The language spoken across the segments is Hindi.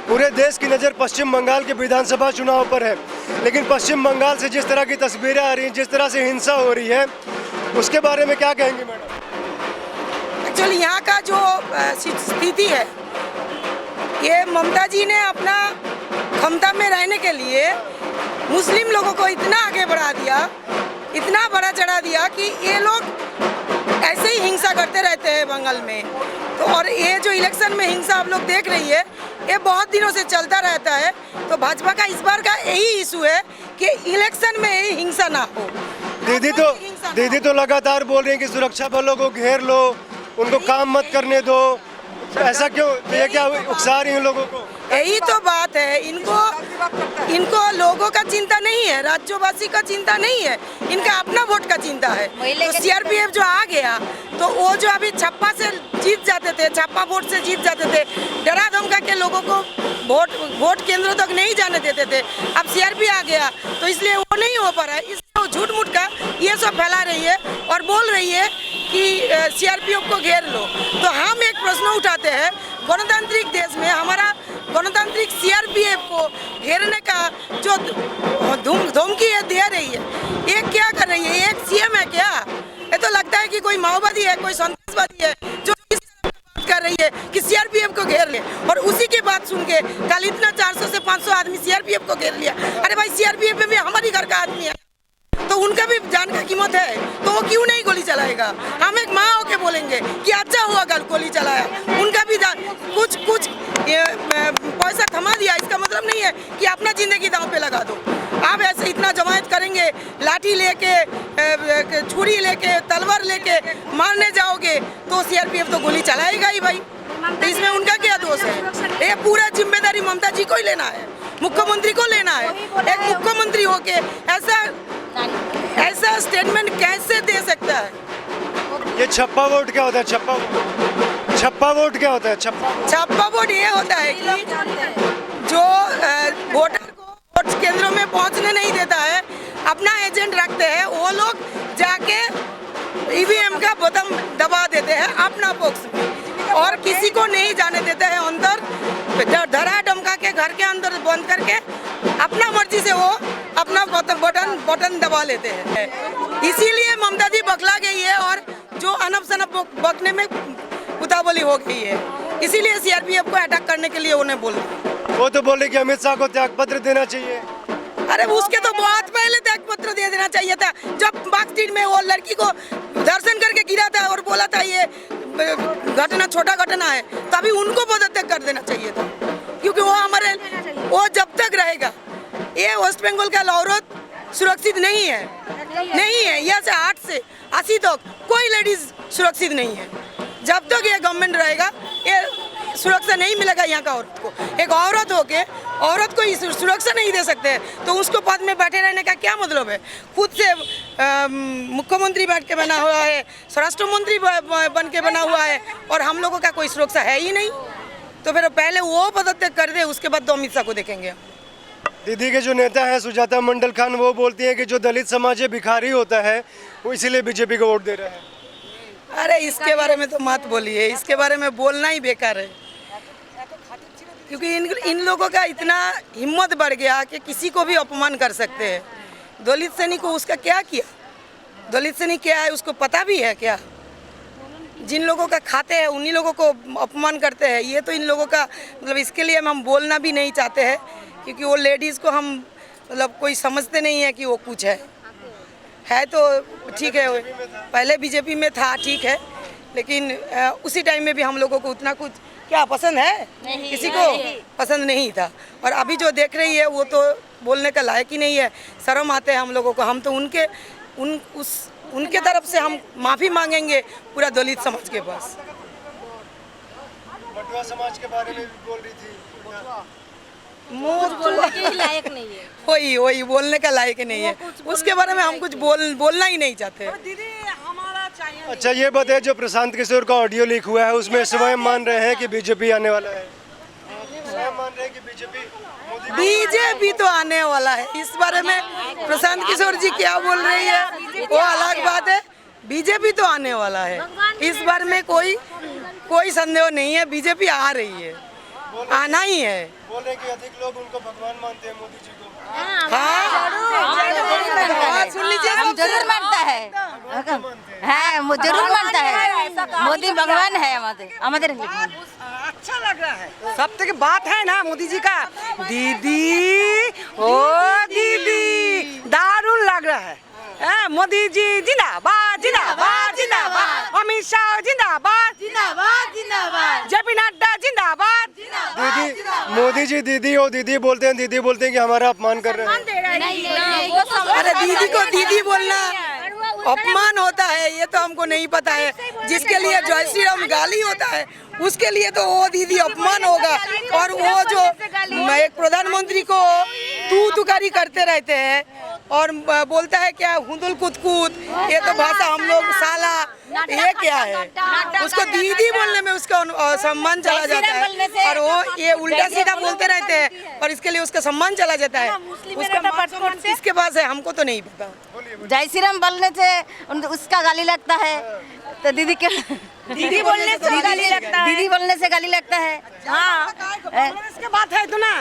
पूरे देश की नज़र पश्चिम बंगाल के विधानसभा चुनाव पर है, लेकिन पश्चिम बंगाल से जिस तरह की तस्वीरें आ रही हैं, जिस तरह से हिंसा हो रही है, उसके बारे में क्या कहेंगे मैडम? एक्चुअली यहाँ का जो स्थिति है, ये ममता जी ने अपना क्षमता में रहने के लिए मुस्लिम लोगों को इतना आगे बढ़ा दिया, इतना बड़ा चढ़ा दिया कि ये लोग ऐसे ही हिंसा करते रहते हैं बंगाल में। तो और ये जो इलेक्शन में हिंसा आप लोग देख रही है, ये बहुत दिनों से चलता रहता है। तो भाजपा का इस बार का यही इशू है कि इलेक्शन में यही हिंसा ना हो। दीदी तो लगातार बोल रही हैं कि सुरक्षा बलों को घेर लो, उनको काम मत करने दो। ऐसा क्यों? ये क्या उकसा रही हैं लोगों को? यही तो बात है, इनको लोगों का चिंता नहीं है, राज्यवासी का चिंता नहीं है, इनका अपना वोट का चिंता है। तो सीआरपीएफ जो आ गया, तो वो जो अभी छप्पा से जीत जाते थे, छप्पा वोट से जीत जाते थे, डरा धमका के लोगों को वोट केंद्रों तक नहीं जाने देते थे। अब सीआरपी आ गया तो इसलिए वो नहीं हो पा रहा है। इसलिए वो झूठ मूठ का ये सब फैला रही है और बोल रही है कि सीआरपीएफ को घेर लो। तो हम एक प्रश्न उठाते हैं, गणतांत्रिक देश में हमारा गणतांत्रिक सीआरपीएफ को घेरने का जो धमकी दे रही है, ये क्या कर रही है? ये एक सीएम है क्या? ये तो लगता है कि कोई माओवादी है, कोई संतरासवादी है जो इस तरह बात कर रही है कि सीआरपीएफ को घेर ले। और उसी की बात सुन के कल इतना 400 से 500 आदमी सीआरपीएफ को घेर लिया। अरे भाई, सीआरपीएफ में भी हमारी घर का आदमी है, तो उनका भी जान का कीमत है, तो वो क्यों नहीं गोली चलाएगा? हम एक माँ होके बोलेंगे कि अच्छा हुआ कल गोली चलाया, उनका भी कुछ पैसा थमा दिया, इसका मतलब नहीं है कि अपना जिंदगी दांव पे लगा दो। आप ऐसे इतना जमायत करेंगे, लाठी लेके, छुरी लेके, तलवार लेके मारने जाओगे तो सीआरपीएफ तो गोली चलाएगा ही भाई। तो इसमें उनका क्या दोष है? ये पूरा जिम्मेदारी ममता जी को ही लेना है, मुख्यमंत्री को लेना है। एक मुख्यमंत्री होके ऐसा स्टेटमेंट कैसे दे सकता है? ये छप्पा वोट क्या होता है? छप्पा वोट क्या होता है? छप्पा वोट ये होता है कि जो वोटर को वोट केंद्रों में पहुंचने नहीं देता है, अपना एजेंट रखते हैं, वो लोग जाके ईवीएम का बटन दबा देते हैं अपना बॉक्स में और किसी को नहीं जाने देते हैं अंदर। धरा धमका के घर के अंदर बंद करके अपना मर्जी से वो अपना बटन दबा लेते हैं। इसीलिए ममता जी बखला गई है और जो अनप शनप बकने में उतावली हो गई है, इसीलिए सीआरपीएफ को अटैक करने के लिए उन्हें बोला। वो तो बोले कि अमित शाह को त्यागपत्र देना चाहिए। अरे उसके तो बहुत पहले त्यागपत्र दे देना चाहिए था, जब बागस्ट्रीट में वो लड़की को दर्शन करके गिरा था और बोला था ये घटना छोटा घटना है, तभी उनको पदत्याग कर देना चाहिए था, क्योंकि वो जब तक रहेगा, ये वेस्ट बंगाल का औरत सुरक्षित नहीं है। यहाँ से 8 से 80 तक कोई लेडीज सुरक्षित नहीं है। जब तक ये गवर्नमेंट रहेगा, ये सुरक्षा नहीं मिलेगा यहाँ का औरत को। एक औरत होके औरत को सुरक्षा नहीं दे सकते, तो उसको पद में बैठे रहने का क्या मतलब है? खुद से मुख्यमंत्री बैठ के बना हुआ है, स्वराष्ट्र मंत्री बन के बना हुआ है, और हम लोगों का कोई सुरक्षा है ही नहीं। तो फिर पहले वो पदत्याग कर दे, उसके बाद तो अमित शाह को देखेंगे। दीदी के जो नेता है सुजाता मंडल खान, वो बोलती है कि जो दलित समाज भिखारी होता है, वो इसीलिए बीजेपी को वोट दे रहा है। अरे इसके बारे में तो मत बोलिए, इसके बारे में बोलना ही बेकार है, क्योंकि इन लोगों का इतना हिम्मत बढ़ गया कि किसी को भी अपमान कर सकते हैं। दलित सैनिक को उसका क्या किया? दलित सैनिक क्या है उसको पता भी है क्या? जिन लोगों का खाते हैं उन्हीं लोगों को अपमान करते हैं। ये तो इन लोगों का मतलब, इसके लिए हम बोलना भी नहीं चाहते हैं, क्योंकि वो लेडीज़ को हम मतलब कोई समझते नहीं है कि वो कुछ है तो ठीक है, पहले बीजेपी में था ठीक है, लेकिन उसी टाइम में भी हम लोगों को उतना कुछ क्या पसंद है? किसी को पसंद नहीं था। और अभी जो देख रही है वो तो बोलने का लायक ही नहीं है। शर्म आते हैं हम लोगों को। हम तो उनके तरफ से हम माफ़ी मांगेंगे पूरा दलित समाज के पास। बटुआ समाज के बारे में भी बोल रही थी, बोलने के लायक नहीं है। वही बोलने का लायक नहीं है, उसके बारे में हम कुछ बोलना ही नहीं चाहते। दीदी हमारा चाहिए। अच्छा ये बताइए, जो प्रशांत किशोर का ऑडियो लीक हुआ है, उसमें स्वयं मान रहे हैं कि बीजेपी आने वाला है? स्वयं मान रहे हैं कि बीजेपी तो आने वाला है। इस बारे में प्रशांत किशोर जी क्या बोल रही है वो अलग बात है। बीजेपी तो आने वाला है, इस बार में कोई संदेह नहीं है। बीजेपी आ रही है, आना ही है। रहे हैं कि अधिक लोग उनको भगवान मानते हैं, मोदी जी को। सुन लीजिए, हम जरूर मानता है, हाँ वो जरूर मानता है, मोदी भगवान है हमारे। अच्छा लग रहा है। सब तक बात है ना मोदी जी का, दीदी ओ दीदी दारुण लग रहा है। मोदी जी जिंदाबाद जिंदाबाद जिंदाबाद, अमित शाह जिंदाबाद जिंदाबाद जिंदाबाद, जेपी नड्डा जिंदाबाद। दीदी, मोदी जी दीदी और दीदी बोलते हैं कि हमारा अपमान कर रहे हैं। अरे दीदी को दीदी बोलना अपमान होता है, ये तो हमको नहीं पता है। जिसके लिए जय श्री राम गाली होता है उसके लिए तो वो दीदी अपमान होगा। और वो जो एक प्रधानमंत्री को तू तुकारी करते रहते हैं और बोलता है क्या हुंदुल कुतकुत, ये तो भाषा हम लोग साला, ये क्या है? उसको दीदी बोलने में उसका सम्मान चला जाता है और वो ये उल्टा सीधा बोलते रहते हैं और इसके लिए उसका सम्मान चला जाता है। उसका किसके पास है हमको तो नहीं पता। जय श्री राम बोलने से उसका गाली लगता है, तो दीदी के दीदी बोलने से गाली लगता है, दीदी बोलने से गाली लगता है। हाँ बांग्लादेश की बात है तो ना,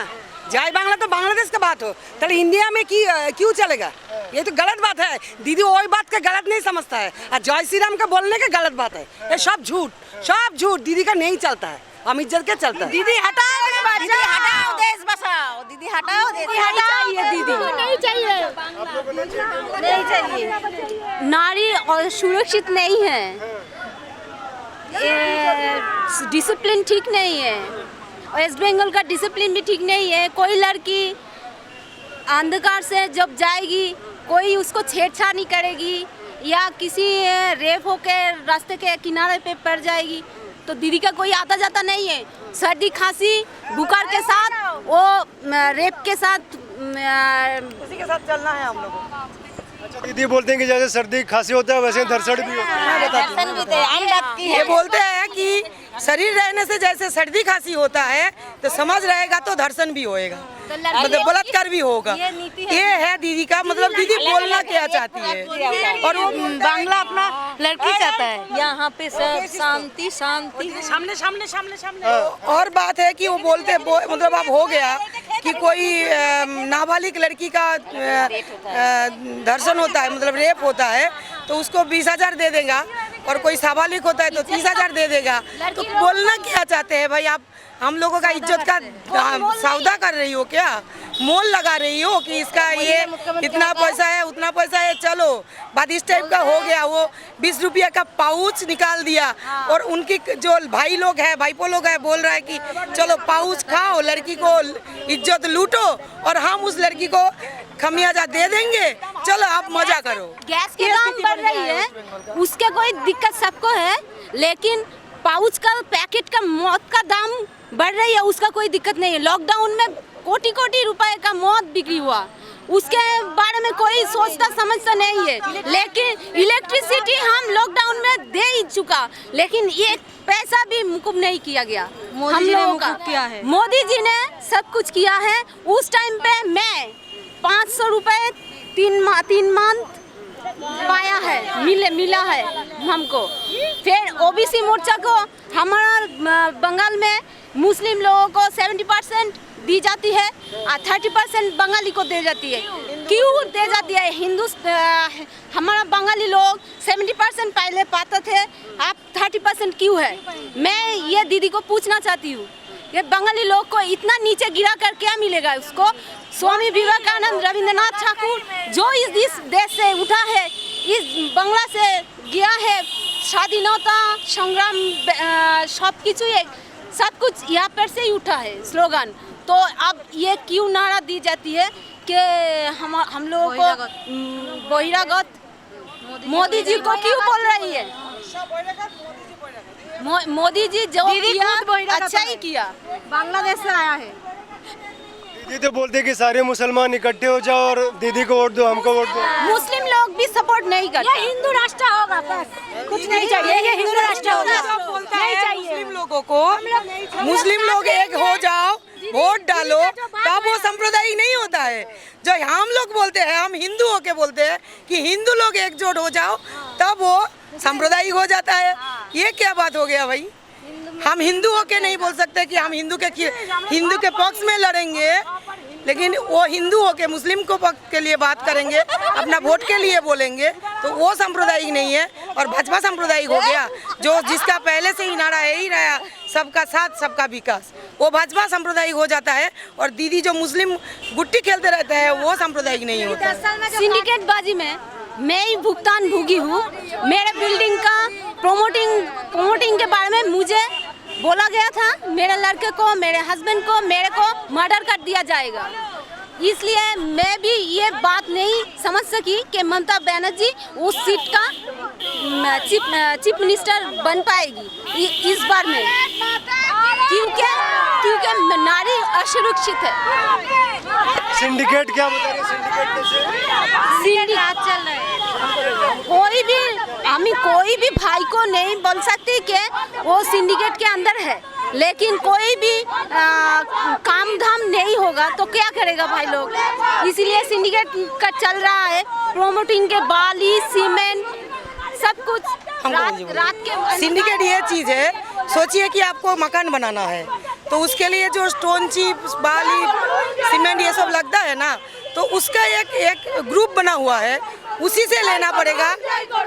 जय बांग्ला तो बांग्लादेश का बात हो, तो इंडिया में क्यों चलेगा? ये तो गलत बात है। दीदी वही बात का गलत नहीं समझता है और जय श्री राम का बोलने का गलत बात है। ये सब झूठ दीदी का नहीं चलता है, हम इज्जत के चलता है। दीदी हटाओ, दीदी हटाओ, देश बचाओ, दीदी हटाओ, दीदी हटाओ, दीदी नहीं चाहिए, नहीं चाहिए। नारी और सुरक्षित नहीं है, डिसिप्लिन ठीक नहीं है, वेस्ट बंगाल का डिसिप्लिन भी ठीक नहीं है। कोई लड़की अंधकार से जब जाएगी कोई उसको छेड़छाड़ नहीं करेगी या किसी रेप होके रास्ते के किनारे पे पड़ जाएगी तो दीदी का कोई आता जाता नहीं है। सर्दी खांसी बुखार के साथ वो रेप के साथ उसी के साथ चलना है हम लोगों को। अच्छा, दीदी बोलते हैं कि जैसे सर्दी खांसी होता है वैसे धरसड़ भी होता है। दर्शन भी तो आम बात की है। ये बोलते हैं कि शरीर रहने से जैसे सर्दी खांसी होता है तो समझ रहेगा तो धर्षण भी होएगा, मतलब बलात्कार भी होगा। ये है दीदी का मतलब। दीदी बोलना क्या चाहती है और वो बांग्ला अपना लड़की चाहता है। यहाँ पे सब शांति शांति। सामने सामने सामने सामने। और बात है कि वो बोलते मतलब अब हो गया कि कोई नाबालिग लड़की का धर्षण होता है मतलब रेप होता है तो उसको 20,000 दे देगा और कोई साबालिग होता है तो 30,000 दे देगा। तो बोलना क्या चाहते हैं भाई आप? हम लोगों का इज्जत का सौदा कर रही हो क्या? मोल लगा रही हो कि इसका ये इतना पैसा है उतना पैसा है, चलो बात इस टाइप का हो गया। वो 20 रुपया का पाउच निकाल दिया और उनकी जो भाई लोग है भाईपो लोग है बोल रहा है कि चलो पाउच खाओ, लड़की को इज्जत लूटो और हम उस लड़की को खमियाजा दे देंगे, चलो आप मजा करो। गैस की दाम बढ़ रही है उसके कोई दिक्कत सबको है, लेकिन पाउच का पैकेट का मौत का दाम बढ़ रही है उसका कोई दिक्कत नहीं है। लॉकडाउन में कोटि कोटि रुपए का मौत बिक्री हुआ, उसके बारे में कोई सोचता समझता नहीं है। लेकिन इलेक्ट्रिसिटी हम लॉकडाउन में दे ही चुका, लेकिन एक पैसा भी मुकुब नहीं किया गया हम लोगों का। मोदी जी ने सब कुछ किया है। उस टाइम पे मैं 500 रुपए 3 मंथ पाया है, मिला है हमको। फिर ओबीसी मोर्चा को हमारा बंगाल में मुस्लिम लोगों को 70% दी जाती है और 30% बंगाली को दे जाती है। क्यों दे जाती है? हमारा बंगाली लोग 70% पहले पाते थे, अब 30% क्यों है? मैं ये दीदी को पूछना चाहती हूँ, ये बंगाली लोग को इतना नीचे गिरा कर क्या मिलेगा उसको? स्वामी विवेकानंद, रविंद्रनाथ ठाकुर जो इस देश से उठा है, इस बांग्ला से गया है, स्वाधीनता संग्राम सब कुछ यहाँ पर से ही उठा है स्लोगन। तो अब ये क्यों नारा दी जाती है कि हम लोगों को बहिरागत मोदी जी को क्यों बोल रही है? मोदी जी जो किया अच्छा ही किया, बांग्लादेश से आया है। दीदी तो बोलते हैं कि सारे मुसलमान इकट्ठे हो जाओ और दीदी को वोट दो, हमको वोट दो। मुस्लिम लोग भी सपोर्ट नहीं करते। ये हिंदू राष्ट्र होगा, बस कुछ नहीं चाहिए। ये हिंदू राष्ट्र होगा, नहीं चाहिए मुस्लिम लोगों को। मुस्लिम लोग एक हो जाओ, वोट डालो, तब वो सांप्रदायिक नहीं होता है। जो हम लोग बोलते हैं, हम हिंदू होके बोलते हैं कि हिंदू लोग एकजुट हो जाओ, तब वो सांप्रदायिक हो जाता है। ये क्या बात हो गया भाई? हम हिंदू होके नहीं बोल सकते कि हम हिंदू के पक्ष में लड़ेंगे, लेकिन वो हिंदू होके मुस्लिम को पक्ष के लिए बात करेंगे, अपना वोट के लिए बोलेंगे, तो वो सांप्रदायिक नहीं है। और भाजपा सांप्रदायिक हो गया, जो जिसका पहले से ही नारा यही रहा, सबका साथ सबका विकास, वो भाजपा सांप्रदायिक हो जाता है। और दीदी जो मुस्लिम गुट्टी खेलते रहते हैं, वो सांप्रदायिक नहीं होता है। सिंडिकेट बाजी में मैं ही भुगतान भोगी हूँ। मेरे बिल्डिंग का प्रोमोटिंग के बारे में मुझे बोला गया था, मेरे लड़के को, मेरे हस्बैंड को, मेरे को मर्डर कर दिया जाएगा। इसलिए मैं भी ये बात नहीं समझ सकी कि ममता बनर्जी उस सीट का चीफ मिनिस्टर बन पाएगी इस बार में, क्योंकि नारी असुरक्षित है। सिंडिकेट क्या बता रहे हैं? सिंडिकेट चल रहा है। कोई भी भाई को नहीं बोल सकती कि वो सिंडिकेट के अंदर है, लेकिन कोई भी काम धाम नहीं होगा तो क्या करेगा भाई लोग। इसीलिए सिंडिकेट का चल रहा है, प्रोमोटिंग के बाली, सीमेंट, सब कुछ रात के। सिंडिकेट ये चीज़ है, सोचिए कि आपको मकान बनाना है तो उसके लिए जो स्टोन चिप, बाली, सीमेंट ये सब लगता है ना, तो उसका एक ग्रुप बना हुआ है, उसी से लेना पड़ेगा।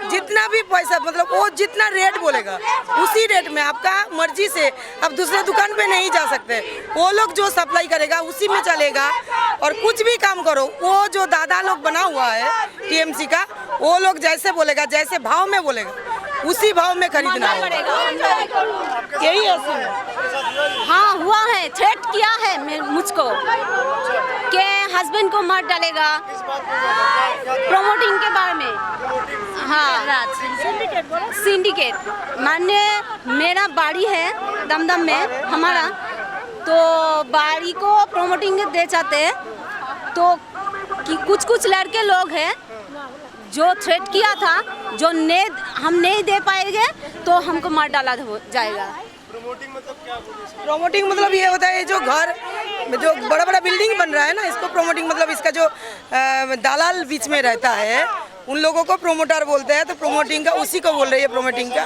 जितना भी पैसा, मतलब वो जितना रेट बोलेगा उसी रेट में, आपका मर्जी से अब दूसरे दुकान पे नहीं जा सकते। वो लोग जो सप्लाई करेगा उसी में चलेगा। और कुछ भी काम करो, वो जो दादा लोग बना हुआ है टीएमसी का, वो लोग जैसे बोलेगा, जैसे भाव में बोलेगा, उसी भाव में खरीदना पड़ेगा। यही है। हाँ, हुआ है, थ्रेट किया है मुझको कि हस्बैंड को मार डालेगा प्रोमोटिंग के बारे में। हाँ, सिंडिकेट माने मेरा बाड़ी है दमदम में हमारा, तो बाड़ी को प्रोमोटिंग दे चाहते हैं, तो कुछ लड़के लोग हैं जो थ्रेट किया था, जो हम नहीं दे पाएंगे तो हमको मार डाला जाएगा। प्रमोटिंग मतलब क्या? प्रमोटिंग मतलब ये होता है, जो घर जो बड़ा बड़ा बिल्डिंग बन रहा है ना, इसको प्रमोटिंग मतलब इसका जो दलाल बीच में रहता है, उन लोगों को प्रोमोटर बोलते हैं। तो प्रमोटिंग का उसी को बोल रही है, प्रमोटिंग का।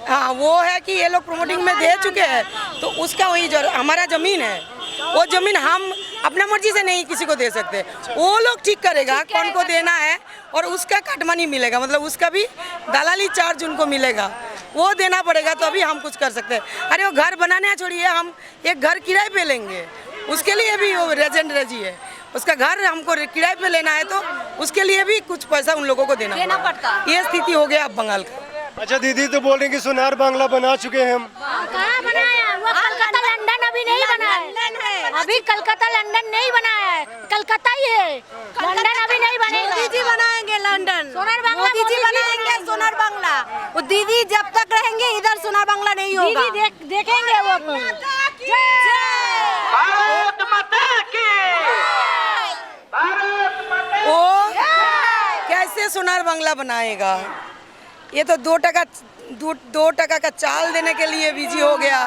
हाँ, वो है कि ये लोग प्रमोटिंग में दे चुके हैं, तो उसका वही जो हमारा ज़मीन है, वो ज़मीन हम अपना मर्जी से नहीं किसी को दे सकते। वो लोग ठीक करेगा कौन को देना है, और उसका कट मनी मिलेगा, मतलब उसका भी दलाली चार्ज उनको मिलेगा, वो देना पड़ेगा, तो अभी हम कुछ कर सकते हैं। अरे वो घर बनाने छोड़िए, हम एक घर किराए पे लेंगे, उसके लिए भी वो रेजेंट रजी है, उसका घर हमको किराए पे लेना है, तो उसके लिए भी कुछ पैसा उन लोगों को देना पड़ता। ये स्थिति हो गया अब बंगाल का। अच्छा दीदी, तो बोल रहे हैं कि सोनार बांग्ला बना चुके हैं हम। कहाँ बनाया? वो कलकत्ता लंदन अभी नहीं बना है, अभी कलकत्ता लंदन नहीं बनाया है, कलकत्ता ही है, लंदन अभी नहीं बनेगा। मोदी जी बनाएंगे लंदन, सोनार बांग्ला मोदी जी बनाएंगे सोनार बांग्ला। वो दीदी जब तक रहेंगे इधर सोनार बांग्ला नहीं होगा। दीदी देखेंगे वो। वो कैसे सोनार बांग्ला बनाएगा? ये तो 2 टका का चाल देने के लिए बिजी हो गया,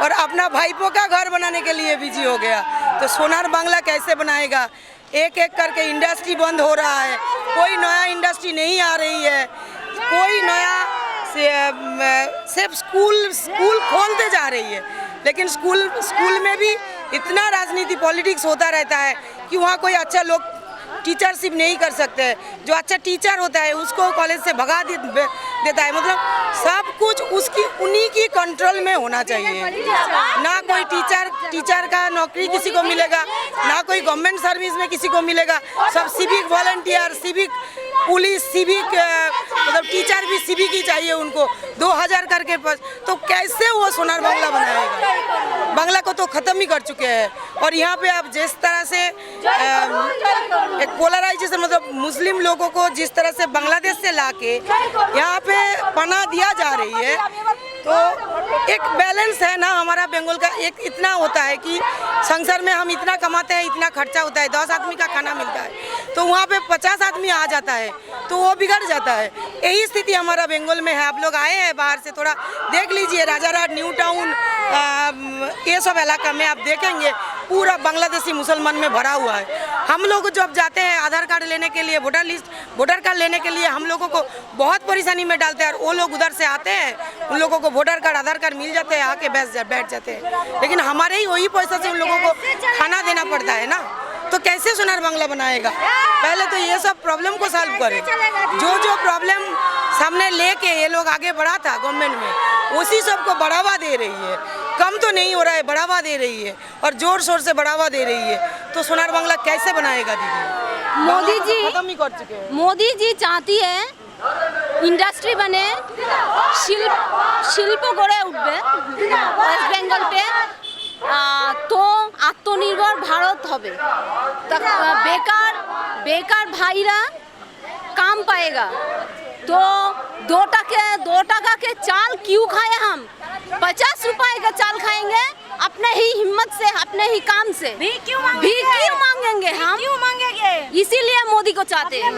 और अपना भाईपों का घर बनाने के लिए बिजी हो गया। तो सोनार बांग्ला कैसे बनाएगा? एक एक करके इंडस्ट्री बंद हो रहा है, कोई नया इंडस्ट्री नहीं आ रही है, कोई नया सिर्फ स्कूल खोलते जा रही है, लेकिन स्कूल में भी इतना राजनीति पॉलिटिक्स होता रहता है कि वहाँ कोई अच्छा लोग टीचरशिप नहीं कर सकते। जो अच्छा टीचर होता है उसको कॉलेज से भगा देता है। मतलब सब कुछ उन्हीं की कंट्रोल में होना चाहिए। ना कोई टीचर का नौकरी किसी को मिलेगा, ना कोई गवर्नमेंट सर्विस में किसी को मिलेगा। सब civic volunteer, civic police, civic मतलब टीचर भी सिविक ही चाहिए उनको, 2000 करके। तो कैसे वो सोनार बांग्ला बनाएगा? बांग्ला को तो ख़त्म ही कर चुके हैं। और यहाँ पे आप जिस तरह से एक पोलराइजेशन, मतलब मुस्लिम लोगों को जिस तरह से बांग्लादेश से लाके यहाँ पे पनाह दिया जा रही है, तो एक बैलेंस है ना हमारा बंगाल का। एक इतना होता है कि संसार में हम इतना कमाते हैं, इतना खर्चा होता है, 10 आदमी का खाना मिलता है, तो वहाँ पे 50 आदमी आ जाता है तो वो बिगड़ जाता है। यही स्थिति हमारा बंगाल में है। आप लोग आए हैं बाहर से, थोड़ा देख लीजिए राजारहाट, न्यू टाउन, ये सब इलाका में आप देखेंगे पूरा बांग्लादेशी मुसलमान में भरा हुआ है। हम लोग जब जाते हैं आधार कार्ड लेने के लिए, वोटर कार्ड लेने के लिए, हम लोगों को बहुत परेशानी में डालते हैं, और वो लोग उधर से आते हैं, उन लोगों को वोटर कार्ड, आधार कार्ड मिल जाते हैं, आके बैठ जाते हैं, लेकिन हमारे ही वही पैसा से उन लोगों को खाना देना पड़ता है ना। तो कैसे सोनार बांग्ला बनाएगा? पहले तो ये सब प्रॉब्लम को सॉल्व करें। जो प्रॉब्लम सामने लेके ये लोग आगे बढ़ा था गवर्नमेंट में, उसी सब को बढ़ावा दे रही है। कम तो नहीं हो रहा है, बढ़ावा दे रही है, और जोर शोर से बढ़ावा दे रही है। तो सोनार बांग्ला कैसे बनाएगा दीदी? मोदी जी खत्म ही कर चुके हैं। मोदी जी चाहती है इंडस्ट्री बने, শিল্প গড়ে উঠবে ওয়েস্ট বেঙ্গল पे, तो आत्मनिर्भर भारत হবে। बेकार भाईरा काम पाएगा। तो 2 टका के चाल क्यों खाए हम? 50 रुपए का चाल खाएंगे अपने ही हिम्मत से, अपने ही काम से। भी क्यों मांगेंगे हम? इसीलिए मोदी को चाहते हैं।